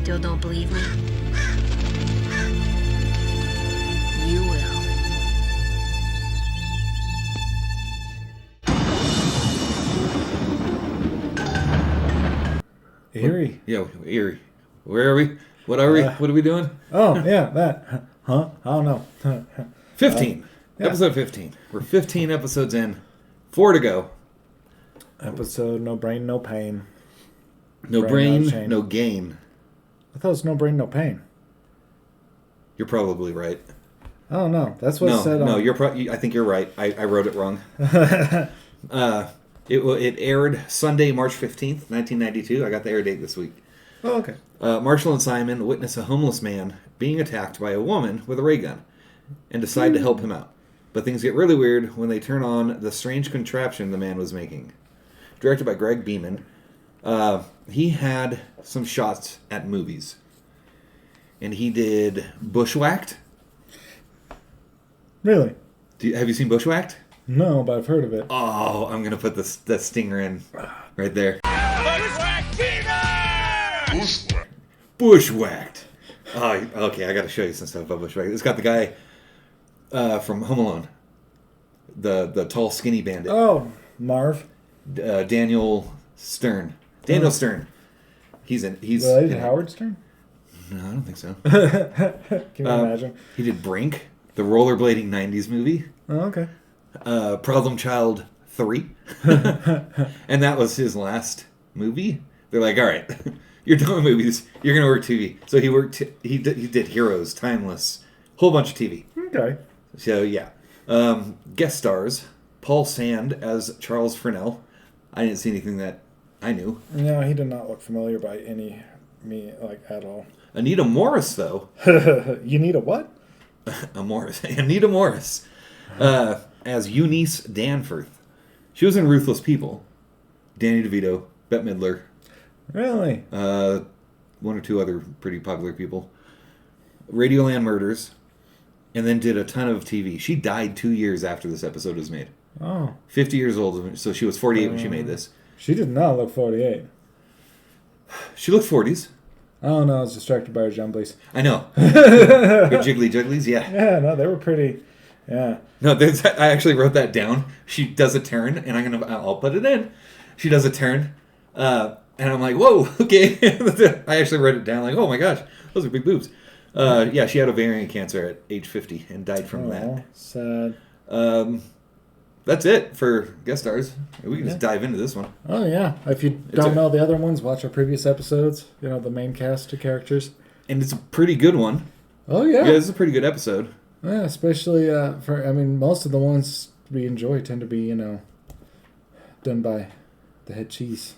Still don't believe me? You will. Eerie. Yeah, Eerie. Where are we? What are we? What are we doing? Oh, yeah, that. Huh? I don't know. 15. Yeah. Episode 15. We're 15 episodes in. 4 to go. Episode No Brain, No Pain. No Brain, no brain, chain. no gain. I thought it was No Brain, No Pain. You're probably right. I don't know. That's what it said on... I think you're right. I wrote it wrong. It aired Sunday, March 15th, 1992. I got the air date this week. Oh, okay. Marshall and Simon witness a homeless man being attacked by a woman with a ray gun and decide to help him out. But things get really weird when they turn on the strange contraption the man was making. Directed by Greg Beeman, he had some shots at movies. And he did Bushwhacked. Really? Have you seen Bushwhacked? No, but I've heard of it. Oh, I'm going to put the stinger in right there. Bushwhacked. Oh, okay, I got to show you some stuff about Bushwhacked. It's got the guy from Home Alone. The tall, skinny bandit. Oh, Marv. Daniel Stern. Daniel Stern. He's Related to Howard Stern? No, I don't think so. Can you imagine? He did Brink, the rollerblading 90s movie. Oh, okay. Problem Child 3. And that was his last movie. They're like, all right, you're done with movies. You're going to work TV. So he did Heroes, Timeless, whole bunch of TV. Okay. So, yeah. Guest stars, Paul Sand as Charles Fresnel. I didn't see anything that I knew. No, he did not look familiar by at all. Anita Morris, though. You need a what? Anita Morris. As Eunice Danforth. She was in Ruthless People. Danny DeVito, Bette Midler. Really? One or two other pretty popular people. Radioland Murders. And then did a ton of TV. She died 2 years after this episode was made. Oh. 50 years old. So she was 48 when she made this. She did not look 48. She looked 40s. Oh, no, I was distracted by her jumblies. I know. Her jiggly jugglies, yeah. Yeah, no, they were pretty... Yeah. No, I actually wrote that down. She does a turn, and I'll put it in. She does a turn, and I'm like, whoa, okay. I actually wrote it down, like, oh my gosh, those are big boobs. Yeah, she had ovarian cancer at age 50 and died from that. Sad. That's it for guest stars. We can just dive into this one. Oh, yeah. If you don't know the other ones, watch our previous episodes. You know, the main cast of characters. And it's a pretty good one. Oh, yeah. Yeah, it's a pretty good episode. Yeah, especially most of the ones we enjoy tend to be, done by the head cheese,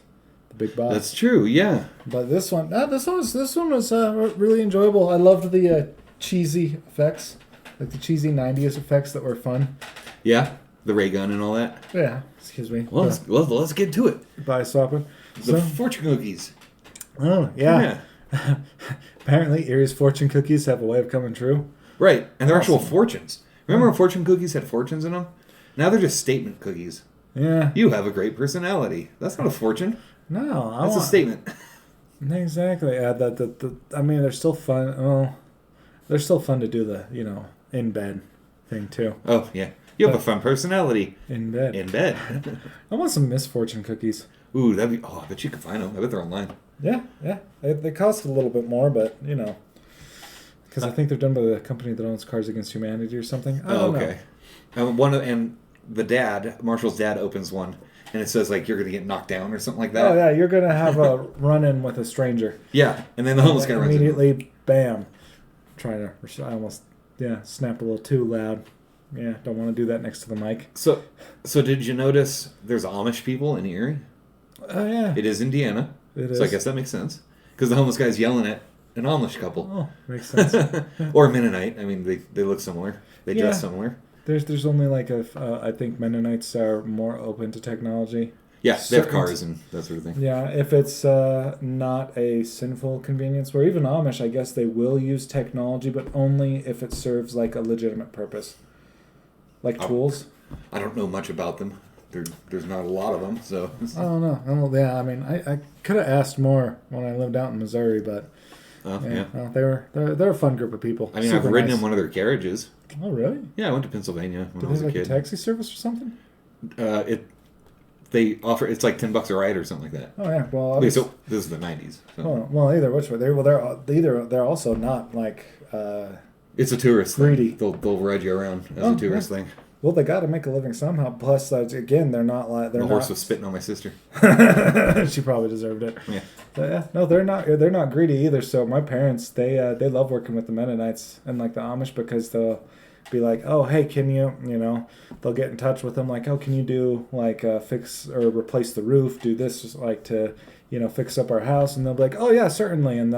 the big boss. That's true, yeah. But this one was really enjoyable. I loved the cheesy effects, like the cheesy 90s effects that were fun. Yeah, the ray gun and all that. Yeah, excuse me. Well, let's get to it. By swapping. The fortune cookies. Oh, yeah. Apparently, Eerie's fortune cookies have a way of coming true. Right, and they're actual fortunes. Remember when fortune cookies had fortunes in them? Now they're just statement cookies. Yeah. You have a great personality. That's not a fortune. No, that's a statement. Exactly. Yeah, they're still fun. Oh, they're still fun to do the in bed thing too. Oh yeah, you have a fun personality. In bed. In bed. I want some misfortune cookies. Ooh, that'd be. Oh, I bet you could find them. I bet they're online. Yeah. They cost a little bit more, but because I think they're done by the company that owns Cards Against Humanity or something. I don't know. And the dad, Marshall's dad, opens one, and it says like you're gonna get knocked down or something like that. Oh yeah, you're gonna have a run-in with a stranger. Yeah, and then the homeless guy runs immediately. Bam! Trying to, I almost snap a little too loud. Yeah, don't want to do that next to the mic. So did you notice there's Amish people in Eerie? Oh yeah. It is Indiana. It is. So I guess that makes sense because the homeless guy's yelling at an Amish couple. Oh, makes sense. Or Mennonite. I mean, they look similar. They dress similar. There's only I think Mennonites are more open to technology. Yeah, they have cars and that sort of thing. Yeah, if it's not a sinful convenience, where even Amish, I guess they will use technology, but only if it serves like a legitimate purpose. Like tools. I don't know much about them. There's not a lot of them, so. I don't know. Yeah, I mean, I could have asked more when I lived out in Missouri, but Oh, yeah. Well, they're a fun group of people. I mean, Super I've ridden nice. in one of their carriages. Oh, really? Yeah, I went to Pennsylvania when Do I they was have a like a kid. taxi service or something? They offer, it's like $10 a ride or something like that. Oh yeah. Well, Wait, so this is the 90s. So. well, either which way they're also not like. It's a tourist Greedy. thing. They'll ride you around as Oh, a tourist yeah. thing. Well, they got to make a living somehow. Plus, again, they're not like they're The not. horse was spitting on my sister. She probably deserved it. Yeah. But yeah, no, they're not greedy either. So my parents, they love working with the Mennonites and like the Amish because they'll be like, oh, hey, can you they'll get in touch with them like, oh, can you do like fix or replace the roof, do this like to fix up our house, and they'll be like, oh yeah, certainly, and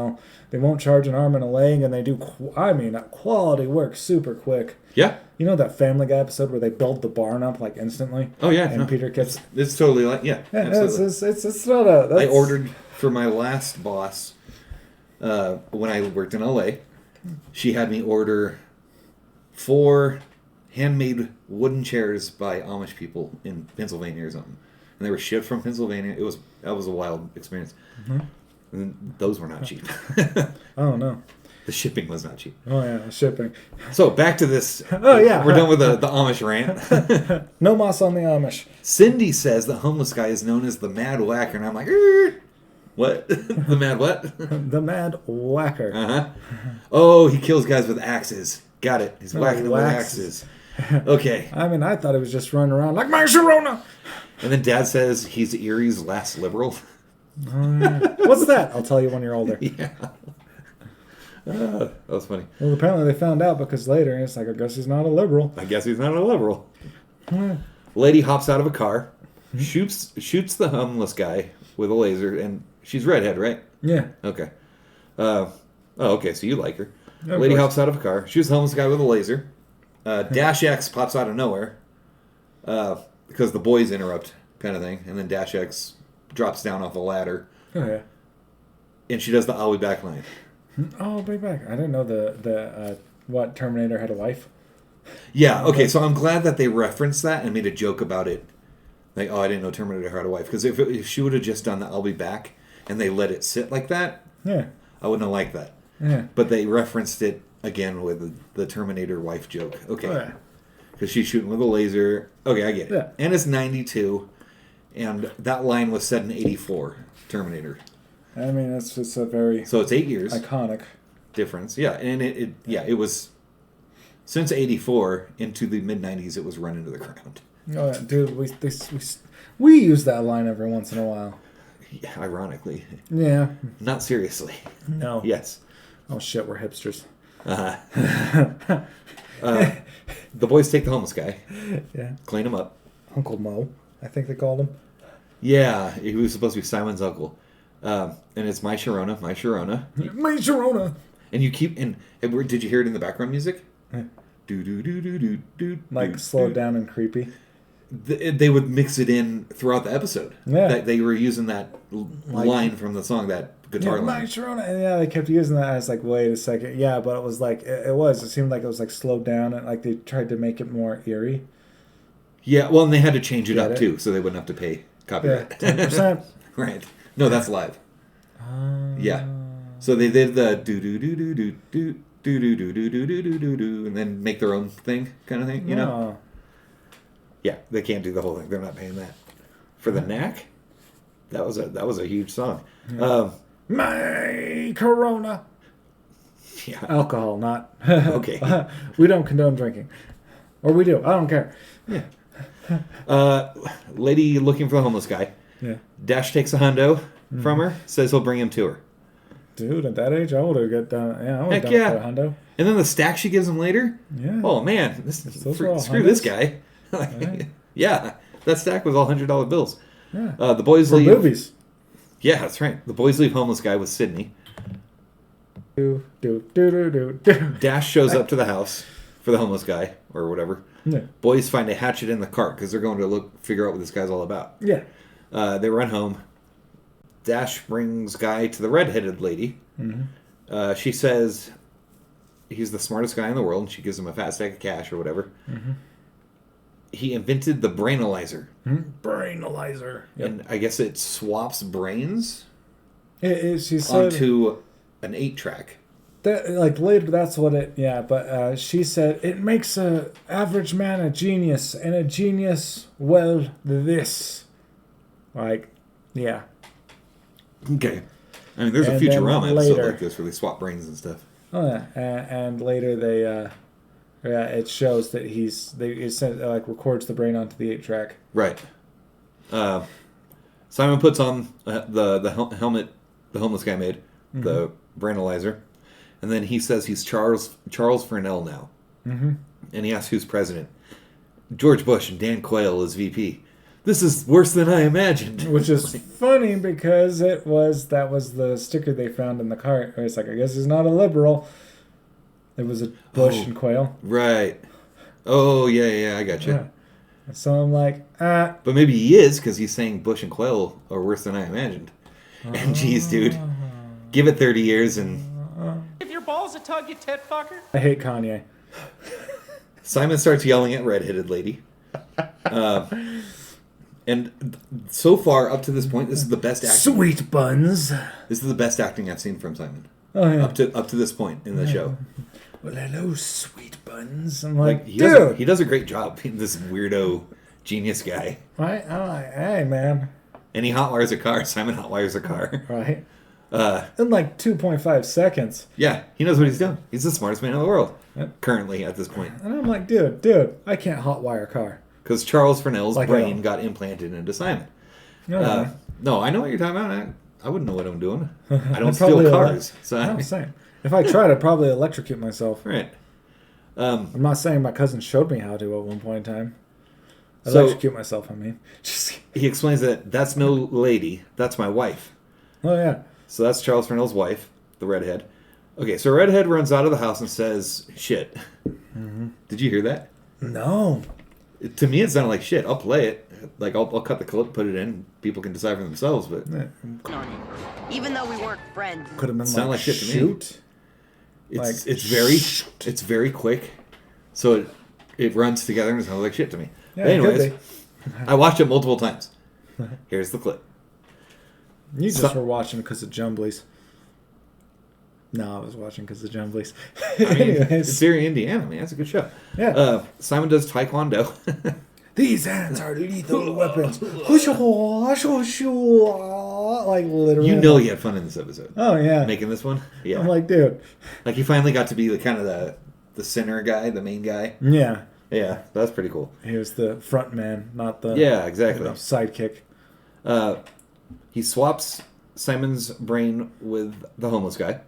they won't charge an arm and a leg, and they do quality work super quick. Yeah. You know that Family Guy episode where they build the barn up like instantly? Oh, yeah. And Peter gets It's totally like, yeah. yeah, absolutely. it's not a. I ordered for my last boss when I worked in LA. She had me order 4 handmade wooden chairs by Amish people in Pennsylvania or something, and they were shipped from Pennsylvania. That was a wild experience. Mm-hmm. And those were not cheap. Oh no. The shipping was not cheap. Oh yeah, shipping. So back to this. Oh yeah, We're done with the Amish rant. No moss on the Amish. Cindy says the homeless guy is known as the Mad Whacker, and I'm like, what? The Mad what? The Mad Whacker. Uh-huh. Oh, he kills guys with axes. Got it. He's whacking them with axes. Okay. I mean, I thought he was just running around like my Sharona. And then Dad says he's Eerie's last liberal. What's that? I'll tell you when you're older. Yeah. That was funny. Well, apparently they found out because later it's like, I guess he's not a liberal. I guess he's not a liberal. Lady hops out of a car, shoots the homeless guy with a laser, and she's redhead, right? Yeah. Okay. Okay, so you like her. Yeah, of Lady course. hops out of a car, shoots the homeless guy with a laser. Dash X pops out of nowhere because the boys interrupt, kind of thing, and then Dash X drops down off a ladder, Oh yeah. and she does the "I'll be back" line. Oh, I'll be back. I didn't know the what Terminator had a wife. Yeah, okay, so I'm glad that they referenced that and made a joke about it. Like, oh, I didn't know Terminator had a wife. Because if she would have just done the "I'll be back" and they let it sit like that, Yeah. I wouldn't have liked that. Yeah. But they referenced it again with the Terminator wife joke. Okay. Oh, yeah. Because she's shooting with a laser. Okay, I get it. Yeah. And it's 92, and that line was set in 84, Terminator. I mean, it's just a very So it's 8 years iconic. difference. Yeah, and it was, since 84 into the mid-90s, it was run into the ground. Oh, yeah, dude, we use that line every once in a while. Yeah, ironically. Yeah. Not seriously. No. Yes. Oh shit, we're hipsters. The boys take the homeless guy, Yeah. clean him up. Uncle Mo, I think they called him. Yeah, he was supposed to be Simon's uncle. And it's My Sharona. My Sharona. And you keep, did you hear it in the background music? Yeah. Do do do do do do. Like slowed down and creepy. They would mix it in throughout the episode. Yeah. They were using that line from the song, that guitar My line. Sharona. And yeah, they kept using that. I was like, wait a second. Yeah, but it was like, it seemed like it was like slowed down and like they tried to make it more eerie. Yeah, well, and they had to change it Get up it? too, so they wouldn't have to pay Yeah, copyright. 10%. Right. No, that's live. Yeah. So they did the do do do do do do do do do do do do do do, and then make their own thing, kind of thing. You know. No. Yeah, they can't do the whole thing. They're not paying that. For the knack, that was a huge song. My Corona. Yeah. Alcohol, not. Okay. We don't condone drinking. Or we do. I don't care. Lady looking for the homeless guy. Yeah. Dash takes a hundo from her, says he'll bring him to her. Dude, at that age, I would have got done. Yeah, I would have Heck done yeah. for a hundo. And then the stack she gives him later. Yeah. Oh man, Those are all screw this hundos? guy. Right. Yeah, that stack was all $100 bills. Yeah. The boys For leave. movies. Yeah, that's right. The boys leave homeless guy with Sydney. Do. Dash shows up to the house for the homeless guy or whatever. Yeah. Boys find a hatchet in the cart because they're going to figure out what this guy's all about. Yeah. They run home. Dash brings Guy to the redheaded lady. Mm-hmm. She says he's the smartest guy in the world, and she gives him a fat stack of cash or whatever. Mm-hmm. He invented the brainalyzer. Brainalyzer. Yep. And I guess it swaps brains She said. onto an 8-track. That, like, later, that's what it... Yeah, but she said, it makes a average man a genius, and a genius, well, this. Like, yeah. Okay. I mean, there's a And then Futurama episode later- like this where they swap brains and stuff. Oh, yeah. And later they... yeah, it shows that it records the brain onto the 8-track. Right. Simon puts on the helmet the homeless guy made, the brainalyzer, and then he says he's Charles Fresnel now. Mm-hmm. And he asks who's president. George Bush and Dan Quayle is VP. This is worse than I imagined. Which is funny because that was the sticker they found in the cart. It's like, I guess he's not a liberal. It was a Bush and Quayle. Right. Oh, yeah, I got you. Yeah. So I'm like, But maybe he is, because he's saying Bush and Quayle are worse than I imagined. And geez, dude, give it 30 years and... Give your balls a tug, you tit fucker. I hate Kanye. Simon starts yelling at redheaded lady. And so far, up to this point, this is the best acting. Sweet buns. This is the best acting I've seen from Simon. Oh, yeah. Up to this point in the show. Well, hello, sweet buns. I'm like, He dude. does a great job being this weirdo genius guy. Right? I'm like, hey, man. And he hotwires a car. Simon hotwires a car. Right? In like 2.5 seconds. Yeah, he knows what he's doing. He's the smartest man in the world. Yep. Currently, at this point. And I'm like, dude, I can't hotwire a car. Because Charles Fresnel's Like brain got implanted into Simon. No, No, I know what you're talking about. I wouldn't know what I'm doing. I don't Probably steal cars. So I'm saying. If I tried, I'd probably electrocute myself. right. I'm not saying my cousin showed me how to at one point in time. So- Electrocute myself, I mean. Just, He explains that that's no lady. That's my wife. oh, yeah. So that's Charles Fresnel's wife, the redhead. Okay, so redhead runs out of the house and says, shit. Mm-hmm. Did you hear that? No. To me, it sounded like shit. I'll play it. Like, I'll cut the clip, put it in. People can decide for themselves, but... Even though we weren't friends. Could have been Sound like, like shit to me. shoot. It's very quick. So it runs together and it sounds like shit to me. Yeah, But it could anyways, I watched it multiple times. Here's the clip. You just So- were watching because of Jumblies. No, I was watching because of Jumblies. I mean, Anyways. it's Eerie, Indiana, man. It's a good show. Yeah. Simon does Taekwondo. These hands are lethal weapons. Like, literally. You know he had fun in this episode. Oh, yeah. Making this one? Yeah. I'm like, dude. Like, he finally got to be the kind of the center guy, the main guy. Yeah. Yeah, that's pretty cool. He was the front man, not the Yeah, exactly. sidekick. He swaps Simon's brain with the homeless guy.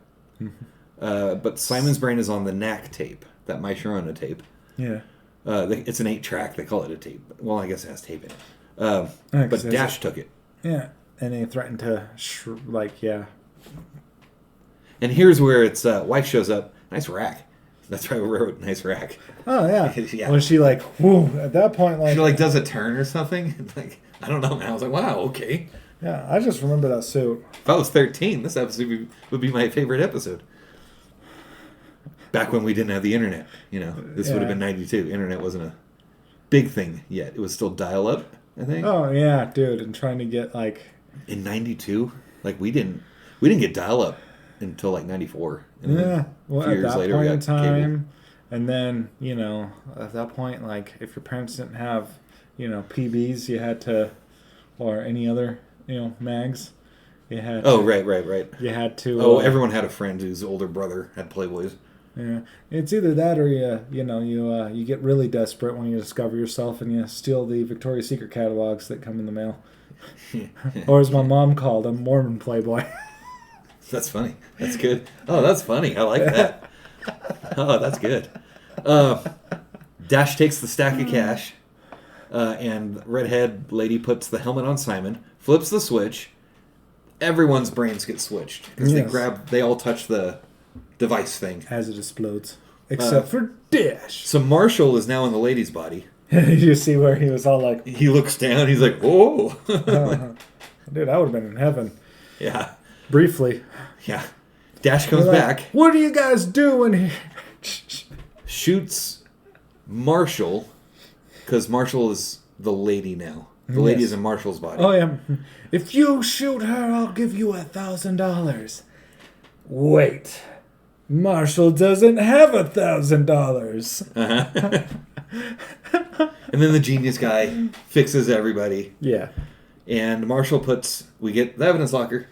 But Simon's brain is on the knack tape, that My Sharona tape. Yeah. It's an 8-track. They call it a tape. Well, I guess it has tape in it. Yeah, But 'cause there's Dash took it. Yeah. And he threatened to, yeah. And here's where its wife shows up. Nice rack. That's why we wrote nice rack. Oh, yeah. Yeah. When she, whoo, at that point, She does a turn or something. Like, I don't know, man. I was like, wow, okay. yeah, I just remember that suit. If I was 13, this episode would be my favorite episode. Back when we didn't have the internet, this would have been 92. Internet wasn't a big thing yet. It was still dial-up, I think. Oh, yeah, dude. And trying to get, In 92, we didn't get dial-up until 94. And then yeah. Well, a few at years that later, we point in got time. cable. And then, at that point, if your parents didn't have, PBs, you had to, or any other, mags, you had Oh, to, right. You had to. Oh, everyone had a friend whose older brother had Playboys. Yeah, it's either that or you get really desperate when you discover yourself and you steal the Victoria's Secret catalogs that come in the mail, or as my mom called them, Mormon Playboy. That's funny. That's good. Oh, that's funny. I like that. Oh, that's good. Dash takes the stack of cash, and redhead lady puts the helmet on Simon, flips the switch. Everyone's brains get switched because Yes. they all touch the device thing. As it explodes, except for Dash. So Marshall is now in the lady's body. You see where he was all like, He looks down. He's like, "Whoa!" dude, I would have been in heaven. Yeah, Briefly. yeah. Dash comes They're like, back, what are you guys doing here? shoots Marshall because Marshall is the lady now. The lady Yes. is in Marshall's body. Oh, yeah. If you shoot her, I'll give you $1,000. Wait, Marshall doesn't have $1,000. And then the genius guy fixes everybody. Yeah. And Marshall we get the evidence locker,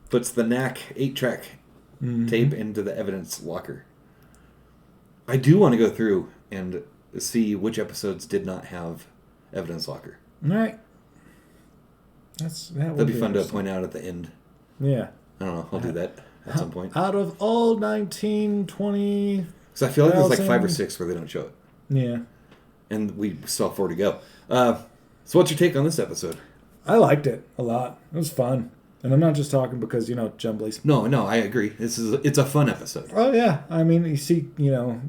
puts the NAC 8-track tape into the evidence locker. I do want to go through and see which episodes did not have evidence locker. All right. That'd be fun to point out at the end. Yeah. I don't know. I'll do that at some point. Out of all 19, 20... Because I feel like there's like 5 or 6 where they don't show it. Yeah. And we still have 4 to go. So what's your take on this episode? I liked it a lot. It was fun. And I'm not just talking because, Jumblies. No, I agree. It's a fun episode. Oh, yeah. I mean, you see,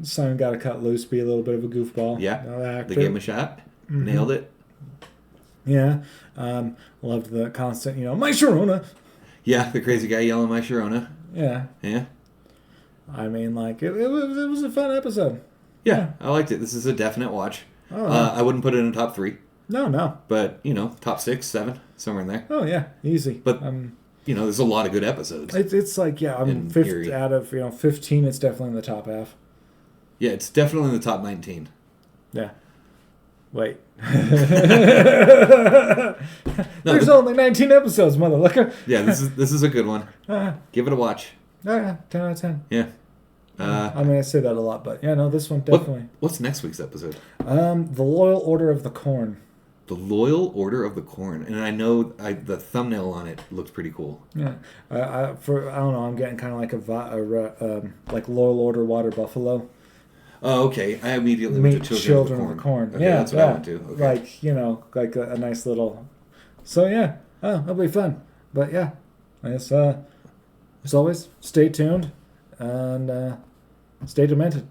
Simon got to cut loose, be a little bit of a goofball. Yeah. They gave him a shot. Nailed it. Yeah. Loved the constant, my Sharona. Yeah, the crazy guy yelling my Sharona. Yeah. Yeah. I mean, like, it was a fun episode. Yeah, I liked it. This is a definite watch. Oh, I wouldn't put it in top 3. No. But, top 6, 7, somewhere in there. Oh, yeah. Easy. But, there's a lot of good episodes. It's like, yeah, I'm In 5th Eerie. out of, 15. It's definitely in the top half. Yeah, it's definitely in the top 19. Yeah. Wait. No, There's only 19 episodes, motherfucker. Yeah, this is a good one. Give it a watch. Yeah, 10 out of 10. Yeah. I mean, I say that a lot, but yeah, no, this one definitely. What's next week's episode? The Loyal Order of the Corn. The Loyal Order of the Corn, and I know the thumbnail on it looks pretty cool. Yeah, I don't know. I'm getting kind of like like Loyal Order Water Buffalo. Oh, okay. I immediately went to Children of the Corn. Okay, yeah, that's what I went to. Okay. Like a nice little. So yeah, that'll be fun. But yeah, I guess as always, stay tuned and stay demented.